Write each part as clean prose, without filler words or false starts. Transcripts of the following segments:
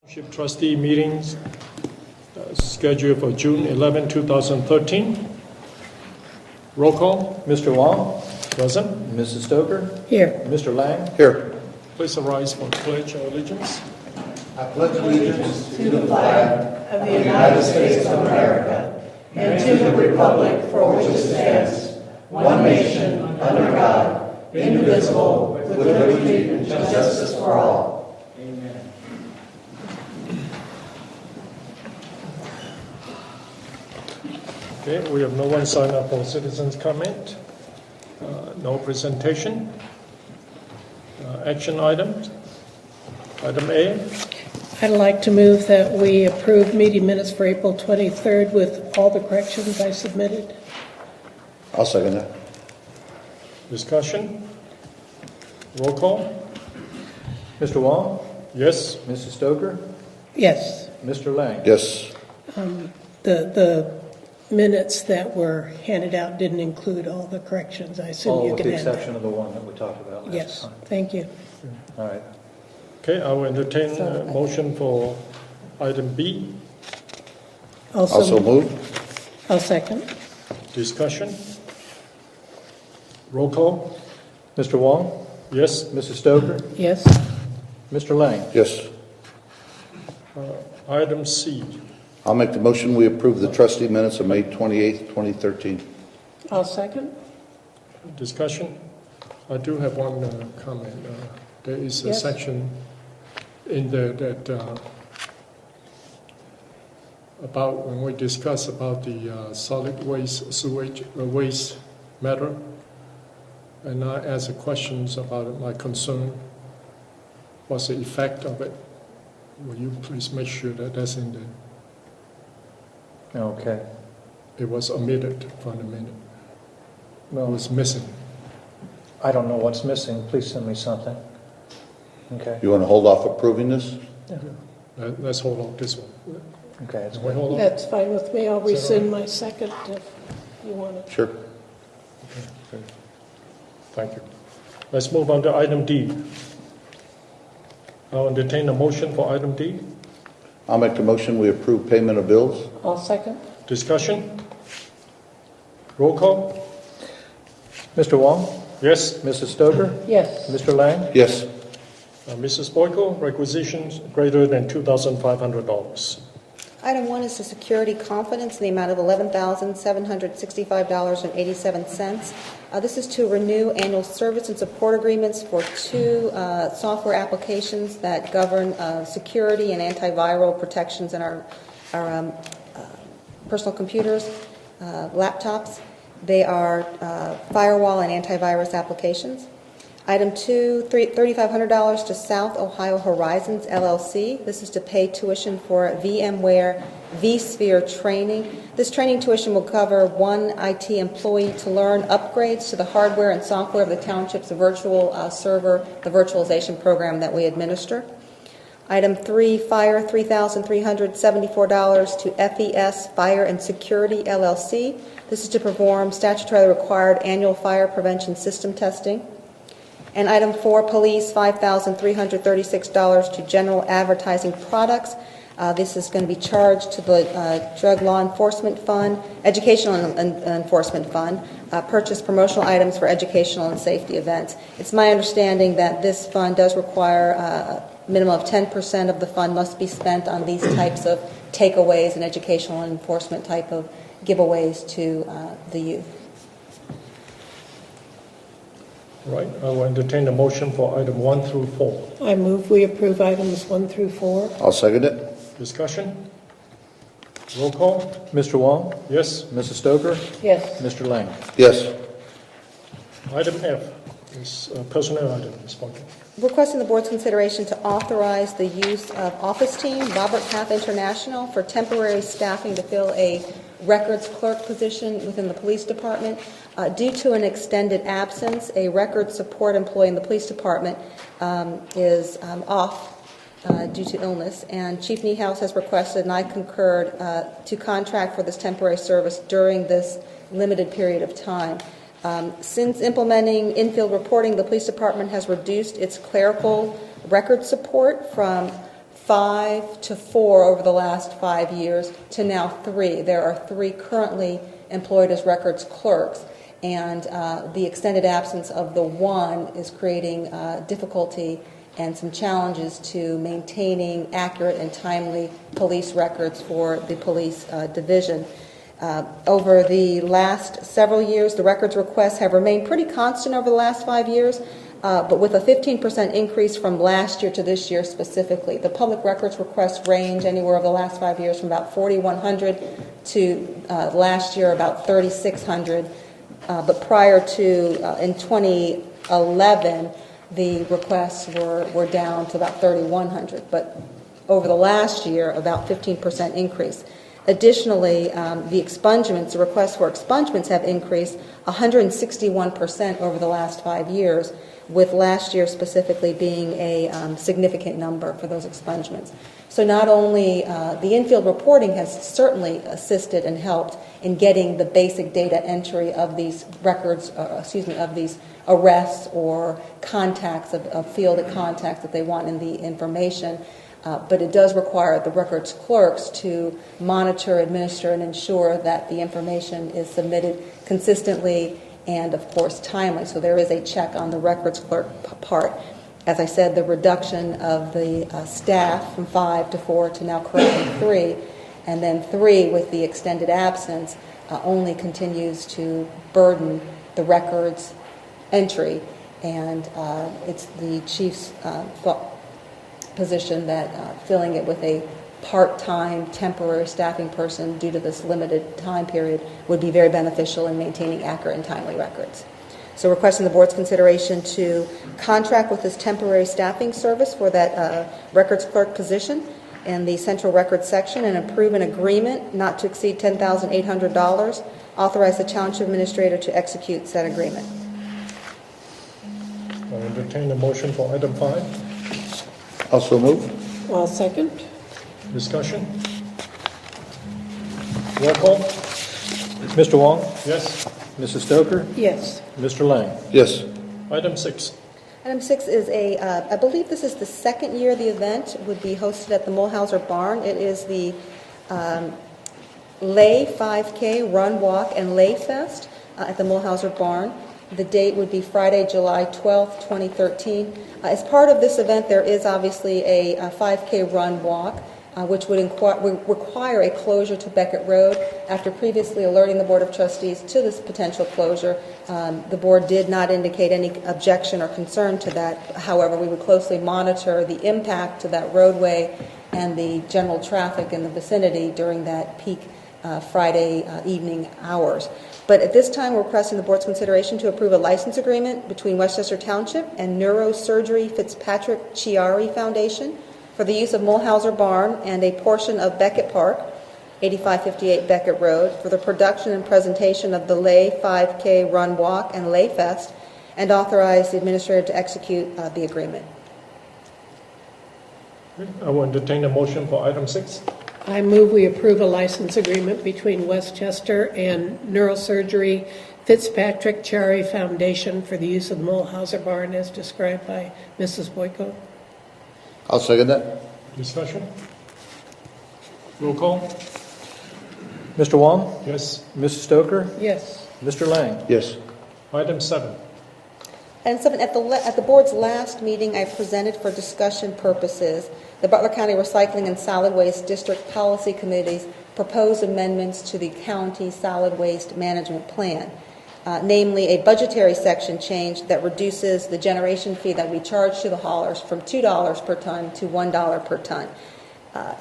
Township Trustee meetings scheduled for June 11, 2013. Roll call. Mr. Wong? Present. Mrs. Stoker? Here. Mr. Lang? Here. Please arise for the pledge of allegiance. I pledge allegiance To the flag of the United States of America and to the republic for which it stands, one nation, under God, indivisible, with liberty and justice for all. Okay, we have no one signed up for citizens' comment. No presentation. Action items. Item A. I'd like to move that we approve meeting minutes for April 23rd with all the corrections I submitted. I'll second that. Discussion. Roll call. Mr. Wong? Yes. Mrs. Stoker? Yes. Mr. Lang? Yes. The minutes that were handed out didn't include all the corrections. I assume you With can the add that. exception of the one that we talked about last Yes, time. thank you. All right. Okay, I will entertain a motion for item B. Also move. I'll second. Discussion. Roll call. Mr. Wong? Yes. Mrs. Stoker? Yes. Mr. Lang? Yes. Item C. I'll make the motion. We approve the trustee minutes of May 28th, 2013. I'll second. Discussion. I do have one comment. There is a Yes. section in there that about when we discuss about the solid waste sewage waste matter, and I asked questions about it. My concern was the effect of it. Will you please make sure that that's in there? Okay. It was omitted from the minute. It Well, was missing. I don't know what's missing. Please send me something. Okay. You want to hold off approving this? Let's hold on this one. Okay, it's Can we good. hold on? That's fine with me. I'll Is that all rescind my second if you want it. Sure. Okay. Thank you. Let's move on to item D. I'll entertain a motion for item D. I'll make the motion. We approve payment of bills. I'll second. Discussion? Roll call? Mr. Wong? Yes. Mrs. Stoker? Yes. Mr. Lang? Yes. Mrs. Boyko, requisitions greater than $2,500. Item 1 is the security confidence in the amount of $11,765.87. This is to renew annual service and support agreements for 2 software applications that govern security and antiviral protections in our personal computers, laptops. They are firewall and antivirus applications. Item 2, $3,500 to South Ohio Horizons, LLC. This is to pay tuition for VMware vSphere training. This training tuition will cover one IT employee to learn upgrades to the hardware and software of the Township's virtual server, the virtualization program that we administer. Item 3, Fire, $3,374 to FES Fire and Security, LLC. This is to perform statutorily required annual fire prevention system testing. And item 4, Police, $5,336 to General Advertising Products. This is going to be charged to the Drug Law Enforcement Fund, Educational Enforcement Fund, purchase promotional items for educational and safety events. It's my understanding that this fund does require a minimum of 10% of the fund must be spent on these types of takeaways and educational and enforcement type of giveaways to the youth. Right. I will entertain a motion for item 1 through 4. I move we approve items 1 through 4. I'll second it. Discussion? Roll call? Mr. Wong? Yes. Mrs. Stoker? Yes. Mr. Lang? Yes. Item F is a personnel item, Ms. Boyko. Requesting the board's consideration to authorize the use of office team, Robert Half International, for temporary staffing to fill a records clerk position within the police department. Due to an extended absence, a records support employee in the police department is off due to illness, and Chief Niehaus has requested, and I concurred, to contract for this temporary service during this limited period of time. Since implementing infield reporting, the police department has reduced its clerical record support from 5 to 4 over the last 5 years to now 3. There are 3 currently employed as records clerks, and the extended absence of the one is creating difficulty and some challenges to maintaining accurate and timely police records for the police division. Over the last several years, the records requests have remained pretty constant over the last 5 years, but with a 15% increase from last year to this year specifically. The public records requests range anywhere over the last 5 years from about 4,100 to last year about 3,600. But prior to, in 2011, the requests were down to about 3,100. But over the last year, about 15% increase. Additionally, the expungements, the requests for expungements have increased 161% over the last 5 years, with last year specifically being a significant number for those expungements. So not only the infield reporting has certainly assisted and helped in getting the basic data entry of these records, of these arrests or contacts, of fielded contacts that they want in the information, but it does require the records clerks to monitor, administer, and ensure that the information is submitted consistently and, of course, timely. So there is a check on the records clerk part. As I said, the reduction of the staff from 5 to 4 to now currently 3, and then 3 with the extended absence only continues to burden the records entry, and it's the chief's position that filling it with a part-time temporary staffing person due to this limited time period would be very beneficial in maintaining accurate and timely records. So requesting the board's consideration to contract with this temporary staffing service for that records clerk position in the central records section and approve an agreement not to exceed $10,800. Authorize the township administrator to execute said agreement. I entertain a motion for item 5. Also move. I'll second. Discussion? Roll call. Mr. Wong? Yes. Mrs. Stoker? Yes. Mr. Lang? Yes. Item 6. Item 6 is I believe this is the second year the event would be hosted at the Mulhauser Barn. It is the Lay 5K Run, Walk, and Lay Fest at the Mulhauser Barn. The date would be Friday, July 12th, 2013. As part of this event, there is obviously a 5K run walk, which would require a closure to Beckett Road. After previously alerting the Board of Trustees to this potential closure, the Board did not indicate any objection or concern to that. However, we would closely monitor the impact to that roadway and the general traffic in the vicinity during that peak Friday evening hours. But at this time, we're requesting the Board's consideration to approve a license agreement between Westchester Township and Neurosurgery Fitzpatrick Chiari Foundation for the use of Mulhauser Barn and a portion of Beckett Park, 8558 Beckett Road, for the production and presentation of the Lay 5K Run, Walk, and Lay Fest, and authorize the administrator to execute the agreement. I will entertain a motion for item 6. I move we approve a license agreement between Westchester and Neurosurgery Fitzpatrick Chiari Foundation for the use of the Mulhauser Barn as described by Mrs. Boyko. I'll second that. Discussion? Roll call? Mr. Wong? Yes. Mrs. Stoker? Yes. Mr. Lang? Yes. Item 7. And 7, at the Board's last meeting, I presented for discussion purposes the Butler County Recycling and Solid Waste District Policy Committee's proposed amendments to the county solid waste management plan, namely a budgetary section change that reduces the generation fee that we charge to the haulers from $2 per ton to $1 per ton,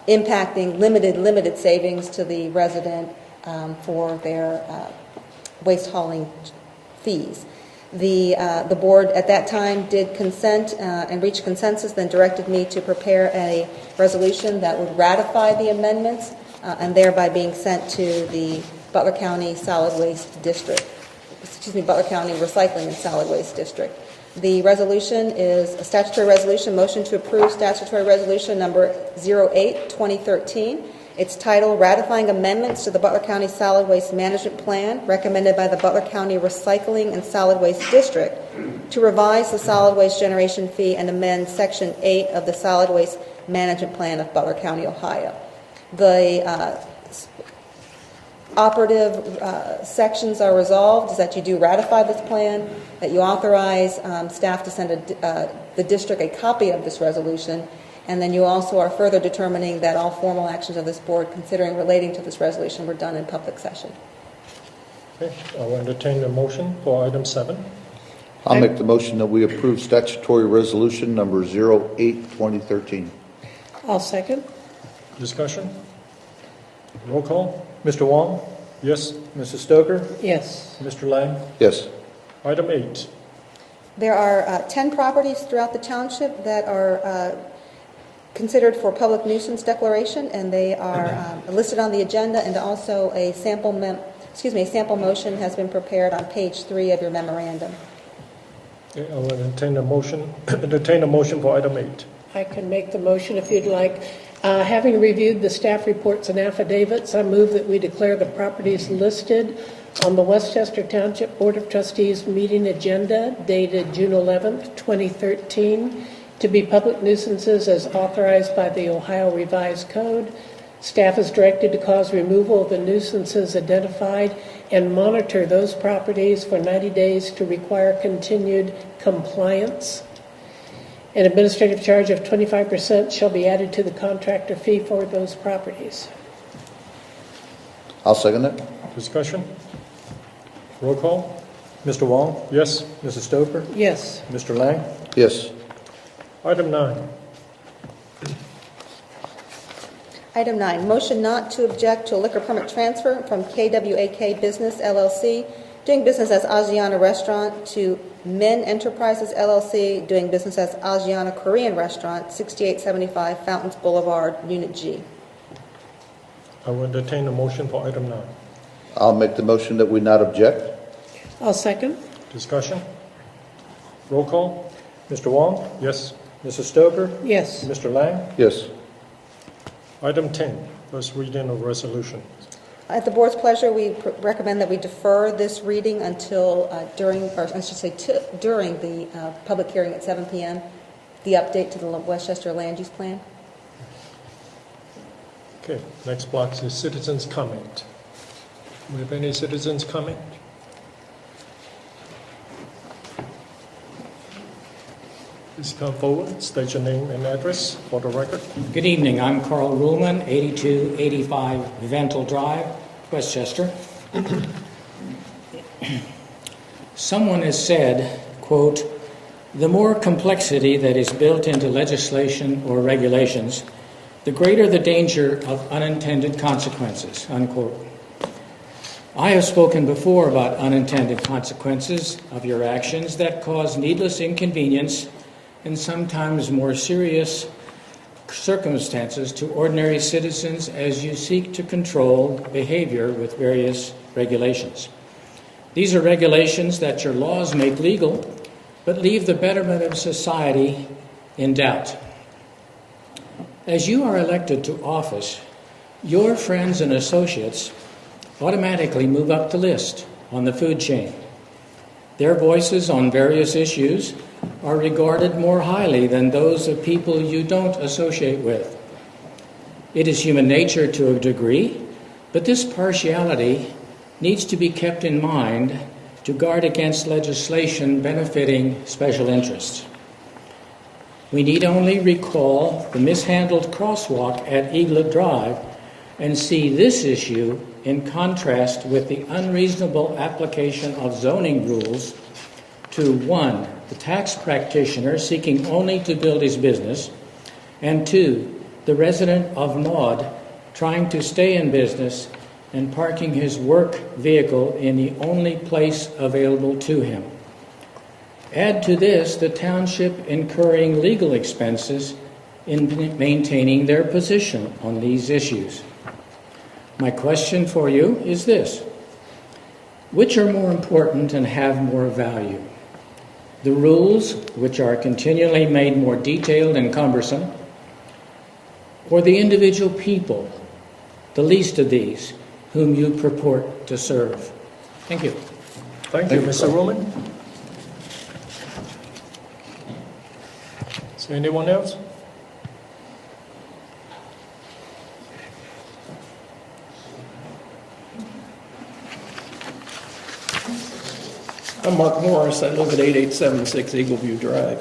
impacting limited savings to the resident for their waste hauling fees. The board at that time did consent and reach consensus, then directed me to prepare a resolution that would ratify the amendments and thereby being sent to the Butler County Solid Waste District, Butler County Recycling and Solid Waste District. The resolution is a statutory resolution, motion to approve statutory resolution number 08-2013. It's titled Ratifying Amendments to the Butler County Solid Waste Management Plan, recommended by the Butler County Recycling and Solid Waste District to revise the solid waste generation fee and amend Section 8 of the Solid Waste management plan of Butler County, Ohio. The operative sections are resolved is that you do ratify this plan, that you authorize staff to send the district a copy of this resolution, and then you also are further determining that all formal actions of this board considering relating to this resolution were done in public session. Okay, I will entertain a motion for item 7. I'll make the motion that we approve statutory resolution number 08-2013. I'll second. Discussion? Roll call? Mr. Wong? Yes. Mrs. Stoker? Yes. Mr. Lang? Yes. Item 8. There are 10 properties throughout the township that are considered for public nuisance declaration, and they are listed on the agenda, and also a sample motion has been prepared on page 3 of your memorandum. Okay, I will entertain a motion for item 8. I can make the motion if you'd like. Having reviewed the staff reports and affidavits, I move that we declare the properties listed on the Westchester Township Board of Trustees meeting agenda dated June 11th, 2013, to be public nuisances as authorized by the Ohio Revised Code. Staff is directed to cause removal of the nuisances identified and monitor those properties for 90 days to require continued compliance. An administrative charge of 25% shall be added to the contractor fee for those properties. I'll second that. Discussion? Roll call? Mr. Wong? Yes. Mrs. Stoker? Yes. Mr. Lang? Yes. Item 9. Item 9, motion not to object to a liquor permit transfer from KWAK Business LLC, doing business as Asiana Restaurant, to Min Enterprises LLC, doing business as Asiana Korean Restaurant, 6875 Fountains Boulevard, Unit G. I will entertain a motion for item 9. I'll make the motion that we not object. I'll second. Discussion? Roll call? Mr. Wong? Yes. Mrs. Stoker? Yes. Mr. Lang? Yes. Item 10, first reading of resolution. At the board's pleasure, we recommend that we defer this reading until during the public hearing at 7 p.m., the update to the Westchester Land Use Plan. Okay, next block is citizens' comment. Do we have any citizens' comment? Please come forward, state your name and address for the record. Good evening. I'm Carl Ruhlman, 8285 Vental Drive, Westchester. Someone has said, quote, "The more complexity that is built into legislation or regulations, the greater the danger of unintended consequences," unquote. I have spoken before about unintended consequences of your actions that cause needless inconvenience and sometimes more serious circumstances to ordinary citizens as you seek to control behavior with various regulations. These are regulations that your laws make legal, but leave the betterment of society in doubt. As you are elected to office, your friends and associates automatically move up the list on the food chain. Their voices on various issues are regarded more highly than those of people you don't associate with. It is human nature to a degree, but this partiality needs to be kept in mind to guard against legislation benefiting special interests. We need only recall the mishandled crosswalk at Eaglet Drive and see this issue in contrast with the unreasonable application of zoning rules to 1, the tax practitioner seeking only to build his business, and 2, the resident of Maud trying to stay in business and parking his work vehicle in the only place available to him. Add to this the township incurring legal expenses in maintaining their position on these issues. My question for you is this: which are more important and have more value? The rules, which are continually made more detailed and cumbersome, or the individual people, the least of these, whom you purport to serve? Thank you. Thank you, Mr. Ruhlman. Is there anyone else? I'm Mark Morris. I live at 8876 Eagleview Drive.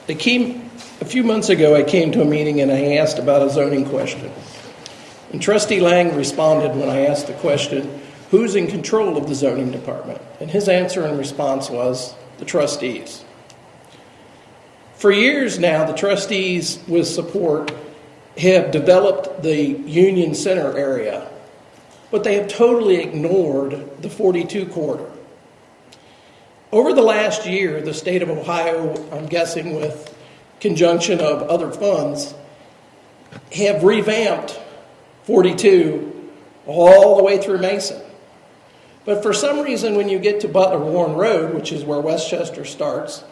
A few months ago, I came to a meeting and I asked about a zoning question. And Trustee Lang responded when I asked the question, who's in control of the zoning department? And his answer and response was the trustees. For years now, the trustees, with support, have developed the Union Center area, but they have totally ignored the 42 corridor. Over the last year, the state of Ohio, I'm guessing with conjunction of other funds, have revamped 42 all the way through Mason. But for some reason, when you get to Butler Warren Road, which is where Westchester starts,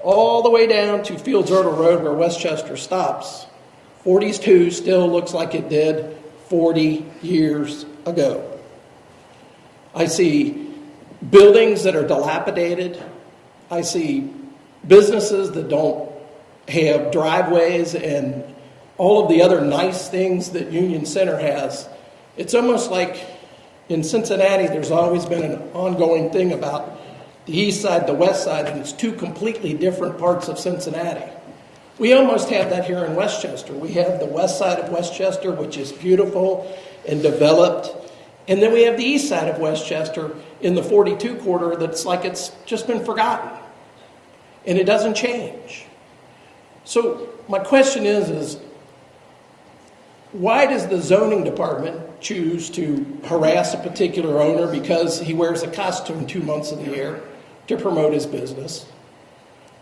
all the way down to Fields Erdel Road where Westchester stops, 42 still looks like it did 40 years ago. I see buildings that are dilapidated. I see businesses that don't have driveways and all of the other nice things that Union Center has. It's almost like in Cincinnati, there's always been an ongoing thing about the east side, the west side, and it's two completely different parts of Cincinnati. We almost have that here in Westchester. We have the west side of Westchester, which is beautiful and developed. And then we have the east side of Westchester in the 42 corridor that's like it's just been forgotten. And it doesn't change. So my question is why does the zoning department choose to harass a particular owner because he wears a costume 2 months of the year to promote his business?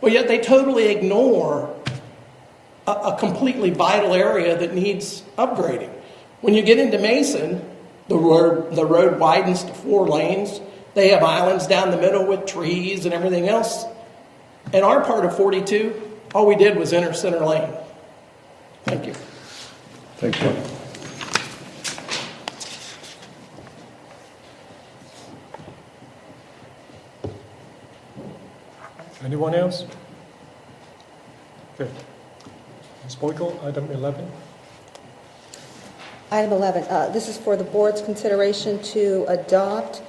Well, yet they totally ignore a completely vital area that needs upgrading. When you get into Mason, the road widens to 4 lanes. They have islands down the middle with trees and everything else. In our part of 42, all we did was enter center lane. Thank you. Thank you. Anyone else? Okay. Ms. Boyko, item 11. Item 11, this is for the board's consideration to adopt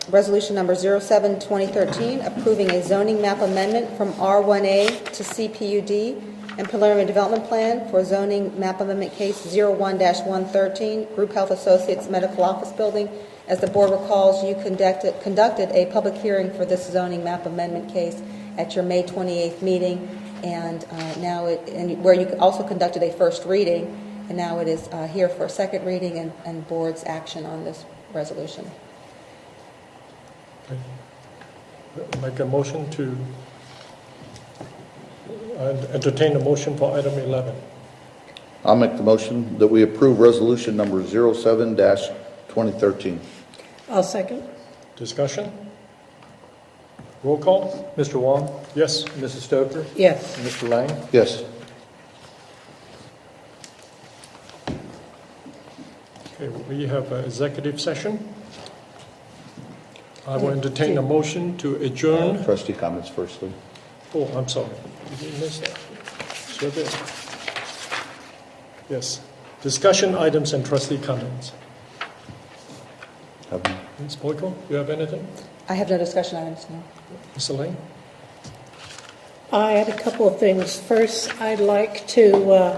resolution number 07-2013, approving a zoning map amendment from R1A to CPUD and preliminary development plan for zoning map amendment case 01-113, Group Health Associates Medical Office Building. As the board recalls, you conducted a public hearing for this zoning map amendment case at your May 28th meeting, and where you also conducted a first reading, and now it is here for a second reading and board's action on this resolution. Okay. Make a motion to entertain a motion for item 11. I'll make the motion that we approve resolution number 07-2013. I'll second. Discussion? Roll call? Mr. Wong? Yes. Mrs. Stoker? Yes. Mr. Lang? Yes. Okay, we have an executive session. I will entertain a motion to adjourn. Trustee comments firstly. Oh, I'm sorry. Did you miss that? Sure did. Yes. Discussion items and trustee comments. Ms. Boyko, you have anything? I have no discussion items now. Mr. Lane? I had a couple of things. First, I'd like to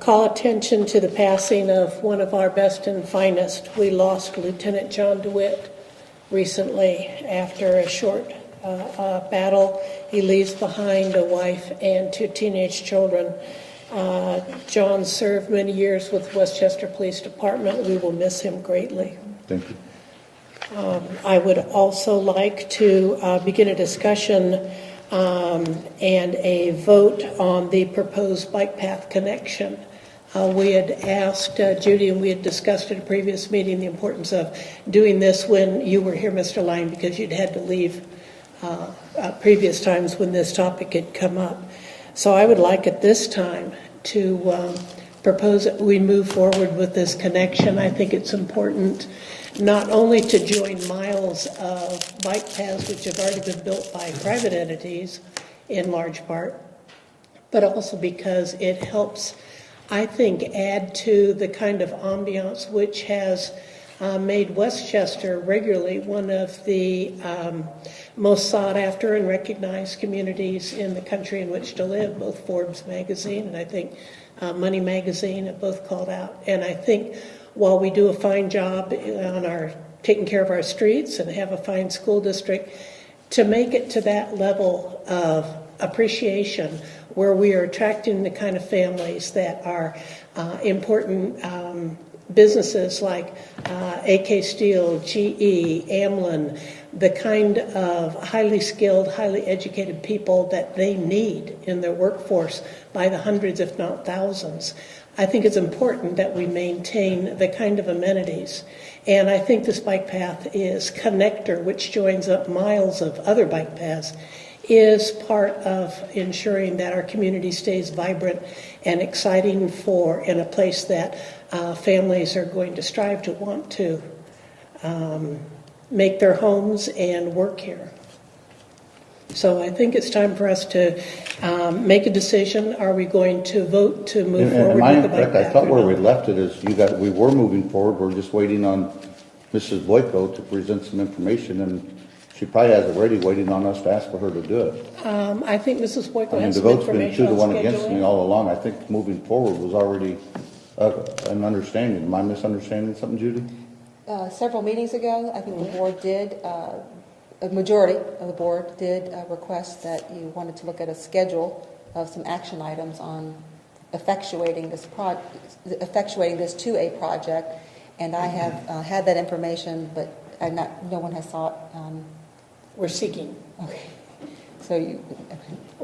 call attention to the passing of one of our best and finest. We lost Lieutenant John DeWitt recently after a short battle. He leaves behind a wife and 2 teenage children. John served many years with Westchester Police Department. We will miss him greatly. Thank you. I would also like to begin a discussion and a vote on the proposed bike path connection. We had asked Judy, and we had discussed at a previous meeting the importance of doing this when you were here, Mr. Lang, because you'd had to leave previous times when this topic had come up. So I would like at this time to propose that we move forward with this connection. I think it's important not only to join miles of bike paths which have already been built by private entities in large part, but also because it helps, I think, add to the kind of ambiance which has made Westchester regularly one of the most sought after and recognized communities in the country in which to live. Both Forbes magazine and I think Money magazine have both called out. And I think while we do a fine job on our taking care of our streets and have a fine school district, to make it to that level of appreciation where we are attracting the kind of families that are important businesses like AK Steel, GE, Amlin, the kind of highly skilled, highly educated people that they need in their workforce by the hundreds, if not thousands. I think it's important that we maintain the kind of amenities. And I think this bike path is connector, which joins up miles of other bike paths, is part of ensuring that our community stays vibrant and exciting for, in a place that families are going to strive to want to make their homes and work here. So I think it's time for us to make a decision. Are we going to vote to move forward with the bike path? I thought where we left it is we were moving forward. We're just waiting on Mrs. Boyko to present some information, and she probably has it ready, waiting on us to ask for her to do it. I think Mrs. Boyko I mean, has the some vote's been information 2 to on 1 against me scheduling. all along. I think moving forward was already an understanding. Am I misunderstanding something, Judy? Several meetings ago, I think the board did, a majority of the board did request that you wanted to look at a schedule of some action items on effectuating this to a project. And I have had that information, but no one has sought. We're seeking. Okay. So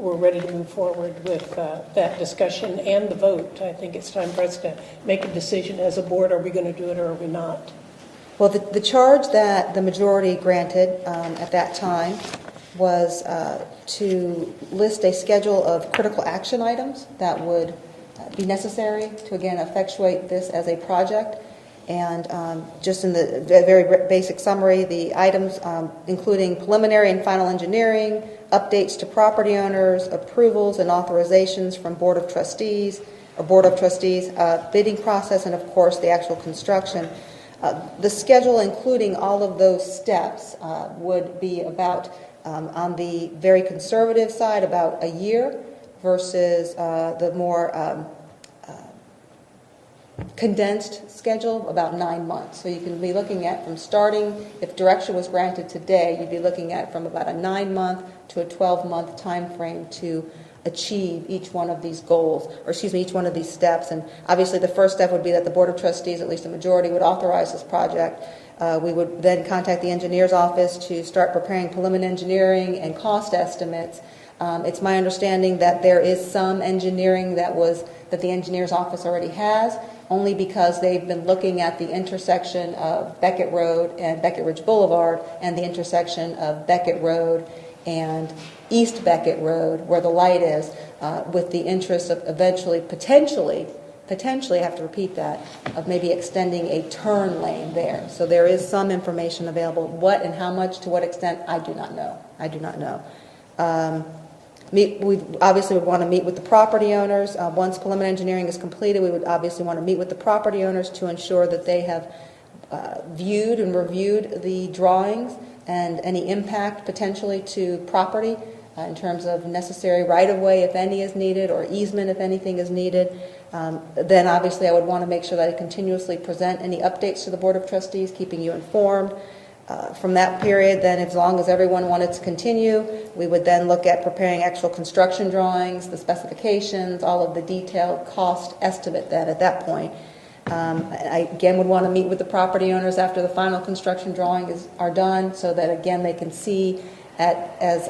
We're ready to move forward with that discussion and the vote. I think it's time for us to make a decision as a board. Are we going to do it or are we not? Well, the charge that the majority granted at that time was to list a schedule of critical action items that would be necessary to, again, effectuate this as a project. And just in the very basic summary, the items including preliminary and final engineering, updates to property owners, approvals and authorizations from Board of Trustees, bidding process, and of course the actual construction. The schedule, including all of those steps, would be about, on the very conservative side, about a year versus the more condensed schedule, about 9 months. So you can be looking at from starting, if direction was granted today, you'd be looking at from about a 9-month to a 12-month time frame to achieve each one of these goals, each one of these steps. And obviously the first step would be that the Board of Trustees, at least a majority, would authorize this project. We would then contact the engineer's office to start preparing preliminary engineering and cost estimates. It's my understanding that there is some engineering that the engineer's office already has, only because they've been looking at the intersection of Beckett Road and Beckett Ridge Boulevard and the intersection of Beckett Road and East Beckett Road, where the light is, with the interest of eventually, potentially, I have to repeat that, of maybe extending a turn lane there. So there is some information available. What and how much, to what extent, I do not know. We obviously would want to meet with the property owners. Once preliminary engineering is completed, we would obviously want to meet with the property owners to ensure that they have viewed and reviewed the drawings and any impact potentially to property in terms of necessary right-of-way, if any is needed, or easement, if anything is needed. Then obviously I would want to make sure that I continuously present any updates to the Board of Trustees, keeping you informed. From that period, then, as long as everyone wanted to continue, we would then look at preparing actual construction drawings, the specifications, all of the detailed cost estimate then at that point. I, again, would want to meet with the property owners after the final construction drawings are done so that, again, they can see as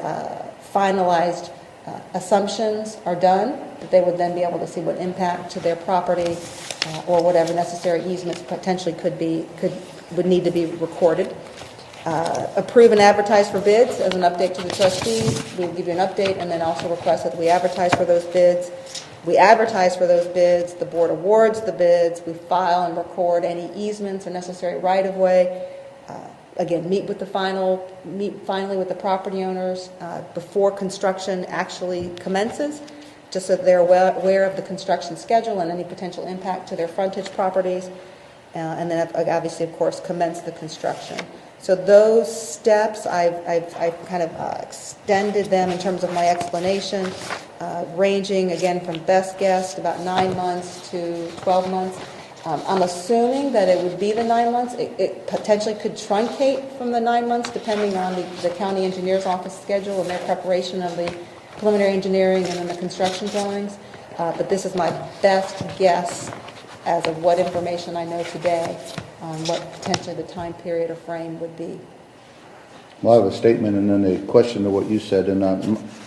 finalized assumptions are done, that they would then be able to see what impact to their property or whatever necessary easements potentially would need to be recorded. Approve and advertise for bids as an update to the trustees. We will give you an update and then also request that we advertise for those bids. We advertise for those bids. The board awards the bids. We file and record any easements or necessary right-of-way. Again, meet finally with the property owners before construction actually commences, just so that they're aware of the construction schedule and any potential impact to their frontage properties. and then obviously, of course, commence the construction. So those steps, I've kind of extended them in terms of my explanation, ranging, again, from best guess, about 9 months to 12 months. I'm assuming that it would be the 9 months. It potentially could truncate from the 9 months, depending on the county engineer's office schedule and their preparation of the preliminary engineering and then the construction drawings. But this is my best guess as of what information I know today on what potentially the time period or frame would be. Well, I have a statement and then a question to what you said, and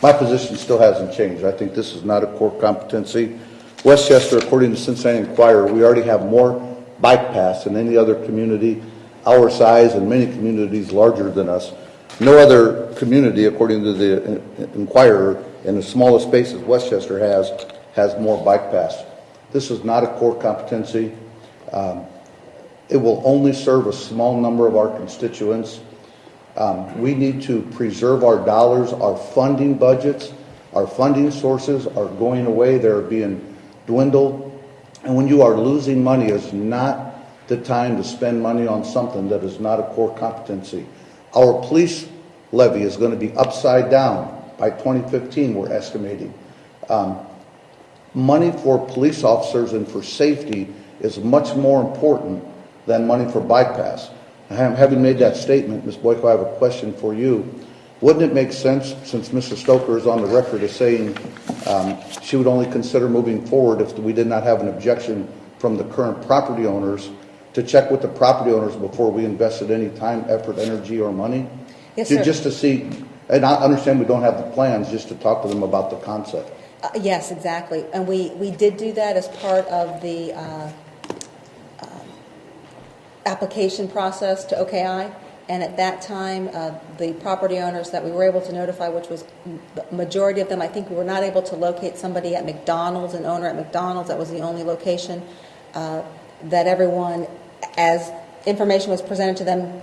my position still hasn't changed. I think this is not a core competency. Westchester, according to Cincinnati Enquirer, we already have more bike paths than any other community our size and many communities larger than us. No other community, according to the Enquirer, in the smallest spaces Westchester has more bike paths. This is not a core competency. It will only serve a small number of our constituents. We need to preserve our dollars. Our funding budgets, our funding sources are going away. They're being dwindled. And when you are losing money, it's not the time to spend money on something that is not a core competency. Our police levy is going to be upside down by 2015, we're estimating. Money for police officers and for safety is much more important than money for bike paths. Having made that statement, Ms. Boyko, I have a question for you. Wouldn't it make sense, since Mr. Stoker is on the record as saying she would only consider moving forward if we did not have an objection from the current property owners, to check with the property owners before we invested any time, effort, energy, or money? Yes, sir. Just to see, and I understand we don't have the plans, just to talk to them about the concept. Yes, exactly. And we did do that as part of the application process to OKI. And at that time, the property owners that we were able to notify, which was the majority of them, I think we were not able to locate somebody at McDonald's, an owner at McDonald's. That was the only location that everyone, as information was presented to them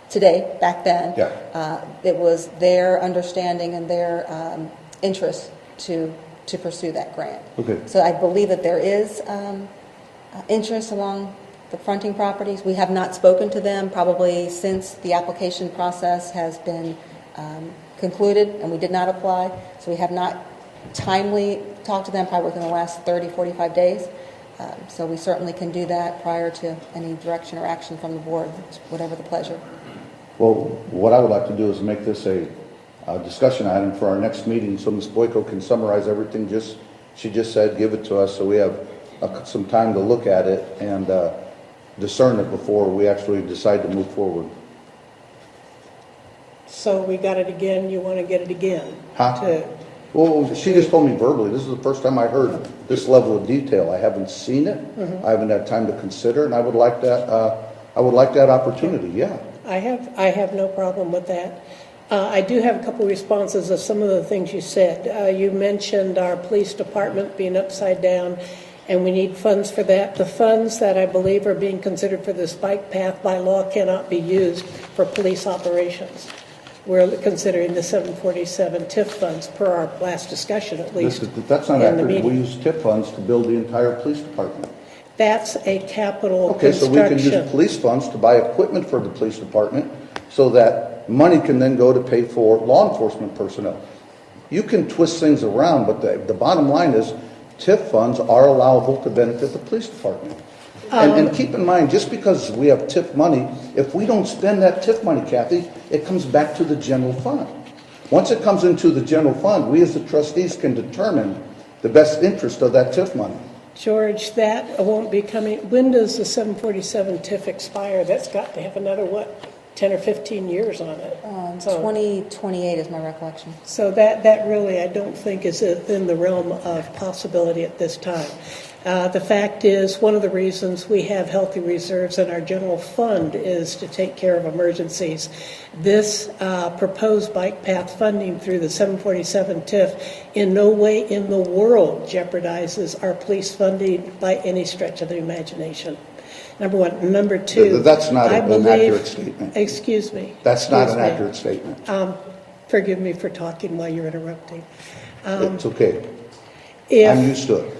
today, back then, it was their understanding and their interest to pursue that grant. Okay. So I believe that there is interest along the fronting properties. We have not spoken to them probably since the application process has been concluded and we did not apply. So we have not timely talked to them probably within the last 30, 45 days. So we certainly can do that prior to any direction or action from the board, whatever the pleasure. Well, what I would like to do is make this a discussion item for our next meeting, so Ms. Boyko can summarize everything she just said, give it to us, so we have some time to look at it and discern it before we actually decide to move forward. So we got it again, you want to get it again? Huh? Well, she just told me verbally. This is the first time I heard this level of detail. I haven't seen it. Mm-hmm. I haven't had time to consider, and I would like that. I would like that opportunity. Yeah. I have no problem with that. I do have a couple of responses of some of the things you said. You mentioned our police department being upside down, and we need funds for that. The funds that I believe are being considered for this bike path by law cannot be used for police operations. We're considering the 747 TIF funds per our last discussion, at least. That's not accurate. We use TIF funds to build the entire police department. That's a capital construction. So we can use police funds to buy equipment for the police department so that money can then go to pay for law enforcement personnel. You can twist things around, but the bottom line is TIF funds are allowable to benefit the police department. And keep in mind, just because we have TIF money, if we don't spend that TIF money, Kathy, it comes back to the general fund. Once it comes into the general fund, we as the trustees can determine the best interest of that TIF money. George, that won't be coming. When does the 747 TIF expire? That's got to have another, 10 or 15 years on it. 2028 is my recollection. So that really, I don't think, is in the realm of possibility at this time. The fact is, one of the reasons we have healthy reserves in our general fund is to take care of emergencies. This proposed bike path funding through the 747 TIF in no way in the world jeopardizes our police funding by any stretch of the imagination. Number one. Number two, that's not an accurate statement. Excuse me. That's not an accurate statement. Forgive me for talking while you're interrupting. It's okay. I'm used to it.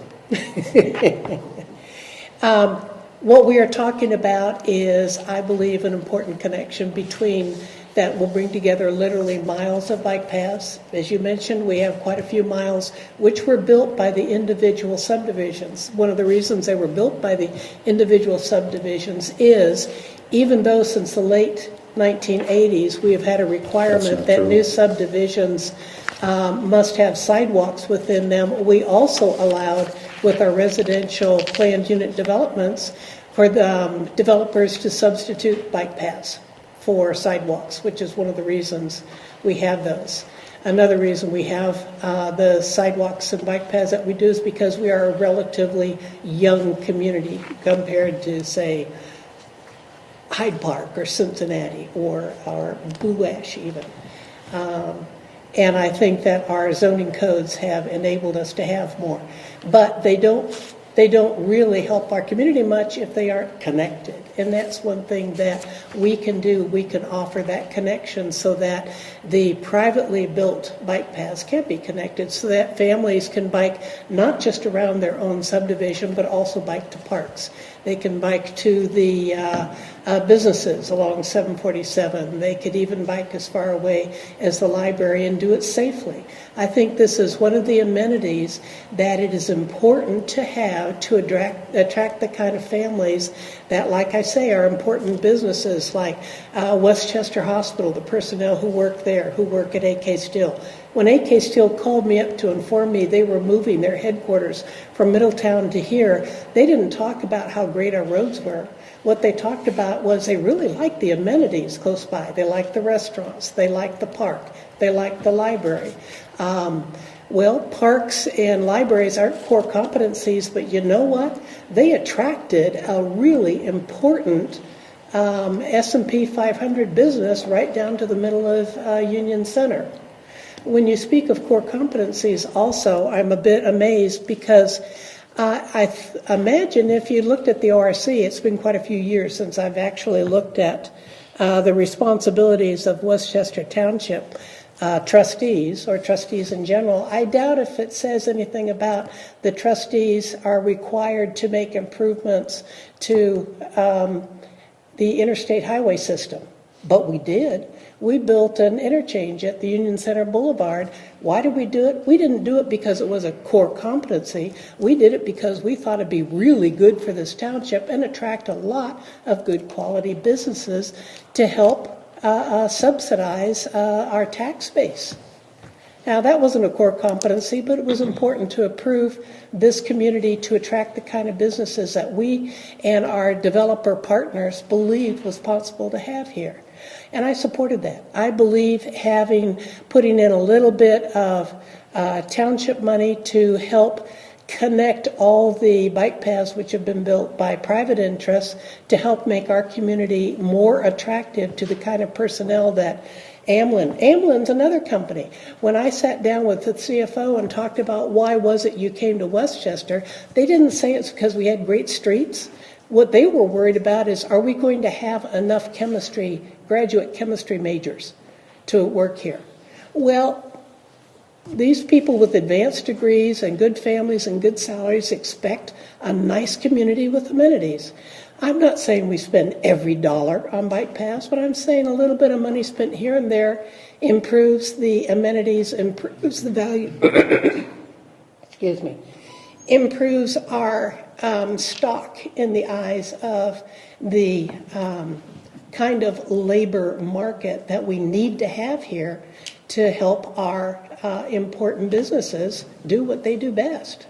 What we are talking about is, I believe, an important connection between that will bring together literally miles of bike paths. As you mentioned, we have quite a few miles which were built by the individual subdivisions. One of the reasons they were built by the individual subdivisions is, even though since the late 1980s we have had a requirement that new subdivisions must have sidewalks within them, we also allowed, with our residential planned unit developments, for the developers to substitute bike paths for sidewalks, which is one of the reasons we have those. Another reason we have the sidewalks and bike paths that we do is because we are a relatively young community compared to, say, Hyde Park or Cincinnati or Blue Ash even. And I think that our zoning codes have enabled us to have more. But they don't really help our community much if they aren't connected. And that's one thing that we can do. We can offer that connection so that the privately built bike paths can be connected, so that families can bike not just around their own subdivision, but also bike to parks. They can bike to the businesses along 747. They could even bike as far away as the library and do it safely. I think this is one of the amenities that it is important to have to attract the kind of families that, like I say, are important businesses like Westchester Hospital, the personnel who work there, who work at AK Steel. When AK Steel called me up to inform me they were moving their headquarters from Middletown to here, they didn't talk about how great our roads were. What they talked about was they really liked the amenities close by. They liked the restaurants. They liked the park. They liked the library. Well, parks and libraries aren't core competencies, but you know what? They attracted a really important S&P 500 business right down to the middle of Union Center. When you speak of core competencies also, I'm a bit amazed because I imagine if you looked at the ORC, it's been quite a few years since I've actually looked at the responsibilities of Westchester Township trustees or trustees in general. I doubt if it says anything about the trustees are required to make improvements to the interstate highway system. But we did. We built an interchange at the Union Center Boulevard. Why did we do it? We didn't do it because it was a core competency. We did it because we thought it'd be really good for this township and attract a lot of good quality businesses to help subsidize our tax base. Now, that wasn't a core competency, but it was important to approve this community to attract the kind of businesses that we and our developer partners believed was possible to have here. And I supported that. I believe putting in a little bit of township money to help connect all the bike paths which have been built by private interests to help make our community more attractive to the kind of personnel that Amlin's another company. When I sat down with the CFO and talked about why was it you came to Westchester, they didn't say it's because we had great streets. What they were worried about is, are we going to have enough graduate chemistry majors to work here? Well, these people with advanced degrees and good families and good salaries expect a nice community with amenities. I'm not saying we spend every dollar on bike paths, but I'm saying a little bit of money spent here and there improves the amenities, improves the value, excuse me, improves our stock in the eyes of the kind of labor market that we need to have here to help our important businesses do what they do best.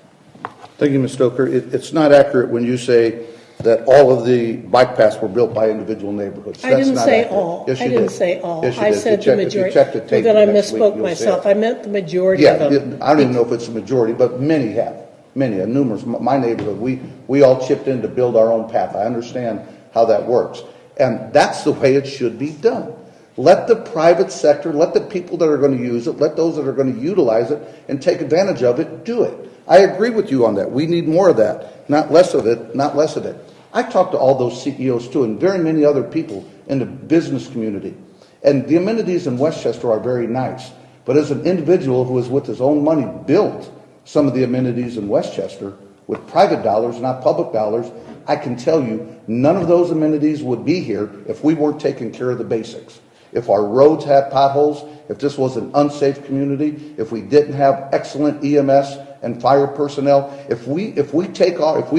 Thank you, Ms. Stoker. It's not accurate when you say that all of the bike paths were built by individual neighborhoods. I didn't say all. Yes, you I didn't did. say all. Yes, you I did. said the majority. If you check the tape Then I next week, misspoke you'll myself. see it. I meant the majority of them. I don't even know if it's a majority, but many have. Many, numerous. My neighborhood, we all chipped in to build our own path. I understand how that works. And that's the way it should be done. Let the private sector, let the people that are going to use it, let those that are going to utilize it and take advantage of it, do it. I agree with you on that. We need more of that, not less of it, not less of it. I talked to all those CEOs too, and very many other people in the business community. And the amenities in Westchester are very nice. But as an individual who has with his own money built some of the amenities in Westchester, with private dollars, not public dollars, I can tell you, none of those amenities would be here if we weren't taking care of the basics. If our roads had potholes, if this was an unsafe community, if we didn't have excellent EMS and fire personnel, if we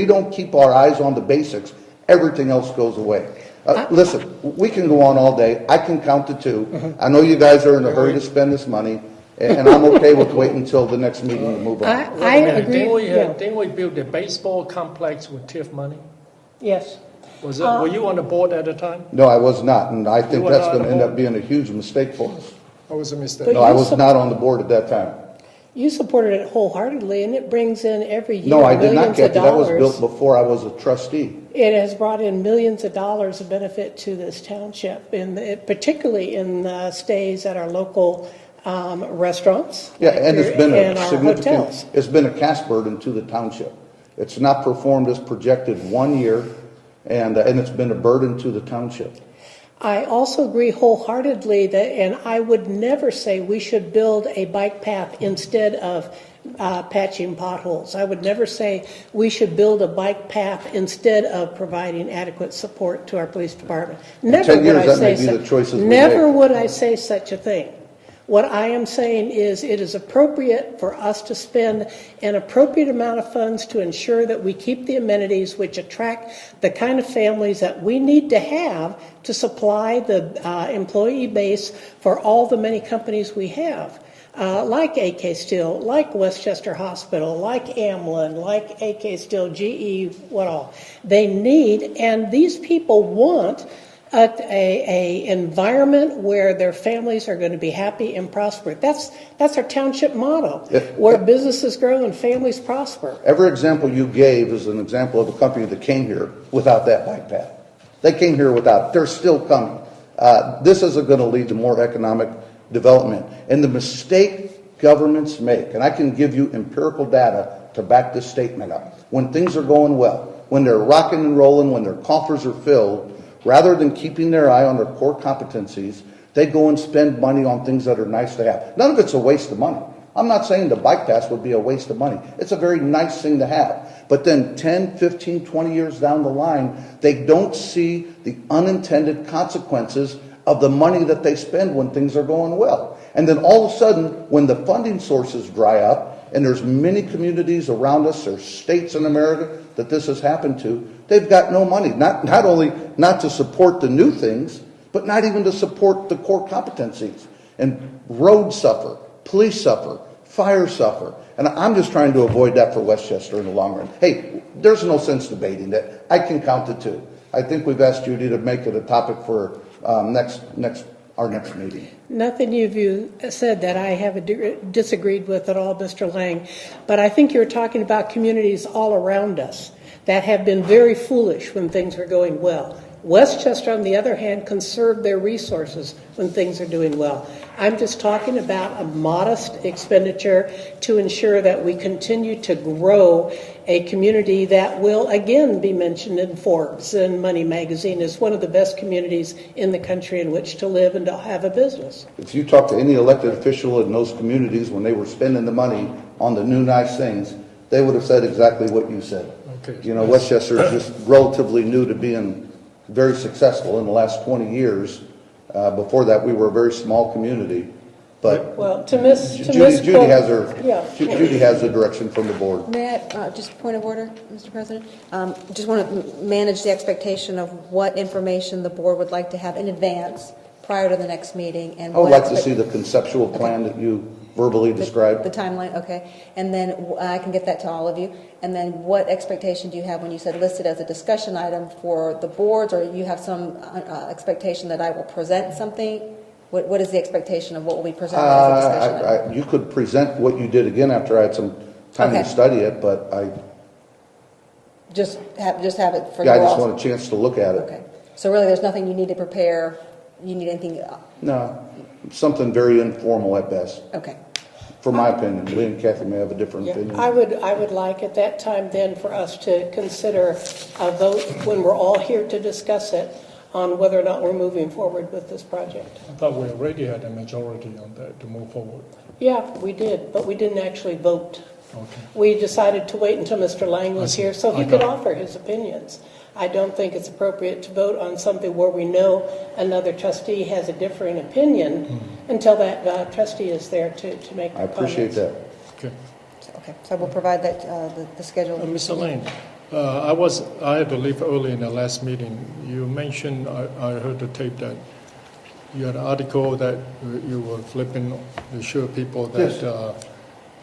don't keep our eyes on the basics, everything else goes away. Listen, we can go on all day. I can count to 2. I know you guys are in a hurry to spend this money, and I'm okay with waiting until the next meeting to move on. I agree. Didn't we build the baseball complex with TIF money? Yes. Were you on the board at the time? No, I was not, and I think You were that's not going to on end the up being a huge mistake for us. That was a mistake. But No, I was not on the board at that time. You supported it wholeheartedly, and it brings in every year No, I did not, millions of Kathy. That was dollars. built before I was a trustee. It has brought in millions of dollars of benefit to this township, particularly in stays at our local restaurants. Yeah, and it's been and a our significant, hotels. it's been a cash burden to the township. It's not performed as projected 1 year, and it's been a burden to the township. I also agree wholeheartedly that, and I would never say we should build a bike path instead of patching potholes. I would never say we should build a bike path instead of providing adequate support to our police department. Never 10 would years, I that say may be the choices we Never make. would I say such a thing. What I am saying is it is appropriate for us to spend an appropriate amount of funds to ensure that we keep the amenities which attract the kind of families that we need to have to supply the employee base for all the many companies we have. Like AK Steel, like Westchester Hospital, like Amlin, like AK Steel, GE, what all. They need, and these people want a environment where their families are going to be happy and prosper. That's our township motto, where businesses grow and families prosper. Every example you gave is an example of a company that came here without that bike path. They came here without. They're still coming. This isn't going to lead to more economic development. And the mistake governments make, and I can give you empirical data to back this statement up, when things are going well, when they're rocking and rolling, when their coffers are filled, rather than keeping their eye on their core competencies, they go and spend money on things that are nice to have. None of it's a waste of money. I'm not saying the bike pass would be a waste of money. It's a very nice thing to have. But then 10, 15, 20 years down the line, they don't see the unintended consequences of the money that they spend when things are going well. And then all of a sudden, when the funding sources dry up, and there's many communities around us, or states in America that this has happened to, they've got no money. Not only not to support the new things, but not even to support the core competencies. And roads suffer, police suffer, fire suffer. And I'm just trying to avoid that for Westchester in the long run. Hey, there's no sense debating that. I can count to 2. I think we've asked Judy to make it a topic for our next meeting. Nothing you've said that I have disagreed with at all, Mr. Lang. But I think you're talking about communities all around us that have been very foolish when things are going well. Westchester, on the other hand, conserve their resources when things are doing well. I'm just talking about a modest expenditure to ensure that we continue to grow a community that will again be mentioned in Forbes and Money Magazine as one of the best communities in the country in which to live and to have a business. If you talk to any elected official in those communities when they were spending the money on the new nice things, they would have said exactly what you said. Okay. You know, Westchester is just relatively new to being very successful in the last 20 years. Before that, we were a very small community. But Well, Judy has the direction from the board. May I, just point of order, Mr. President? Just want to manage the expectation of what information the board would like to have in advance prior to the next meeting. And I would like to see the conceptual plan that you verbally described. The timeline, okay. And then I can get that to all of you. And then what expectation do you have when you said listed as a discussion item for the boards, or you have some expectation that I will present something? What is the expectation of what will be presented as a discussion item? You could present what you did again after I had some time to study it, but Just have it for I your just all- want a chance to look at it. Okay. So really there's nothing you need to prepare, you need anything, No, something very informal at best, okay. for my opinion. Lee and Kathy may have a different opinion. I would like at that time then for us to consider a vote when we're all here to discuss it on whether or not we're moving forward with this project. I thought we already had a majority on that to move forward. Yeah, we did, but we didn't actually vote. Okay. We decided to wait until Mr. Lang was here so he I could got it. offer his opinions. I don't think it's appropriate to vote on something where we know another trustee has a differing opinion until that trustee is there to make I appreciate comments. that. Okay. Okay, so we'll provide that, the schedule. Mr. Lane, I had to leave early in the last meeting. You mentioned, I heard the tape that you had an article that you were flipping to show people that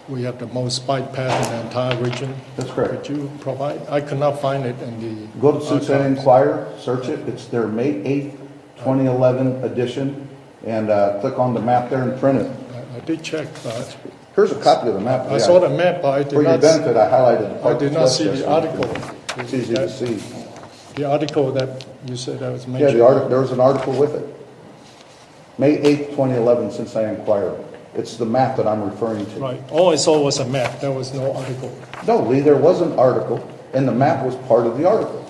we have the most bike path in the entire region. That's correct. Could you provide? I could not find it in the. Go to Cincinnati archives. Enquirer, search it. It's their May 8th, 2011 edition, and click on the map there and print it. I did check, but Here's a copy of the map. I saw the map, but I did For your not. benefit, I highlighted the part I did that's not see Westchester. the article. It's easy to see. The article that you said that was Yeah, mentioned. there was an article with it. May 8th, 2011, Cincinnati Enquirer. It's the map that I'm referring to. Right. All I saw was a map. There was no article. No, Lee, there was an article, and the map was part of the article.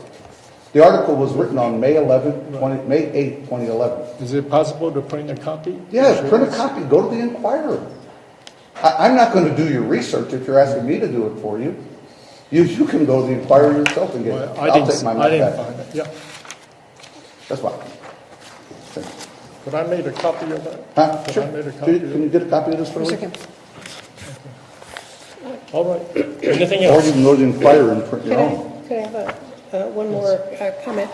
The article was written on May 8th, 2011. Is it possible to print a copy? Yes, print a copy, go to the Enquirer. I'm not going to do your research if you're asking me to do it for you. You can go to the Enquirer yourself and get it. Well, I'll take my I map didn't back. find it. Yeah. That's fine. Could I make a copy of that? Huh? Could Sure. I make a copy of Can you get a copy of this for me? Mr. Kim. All right. Anything Or else? you can go to the Enquirer and print your own. Could I have one more comment?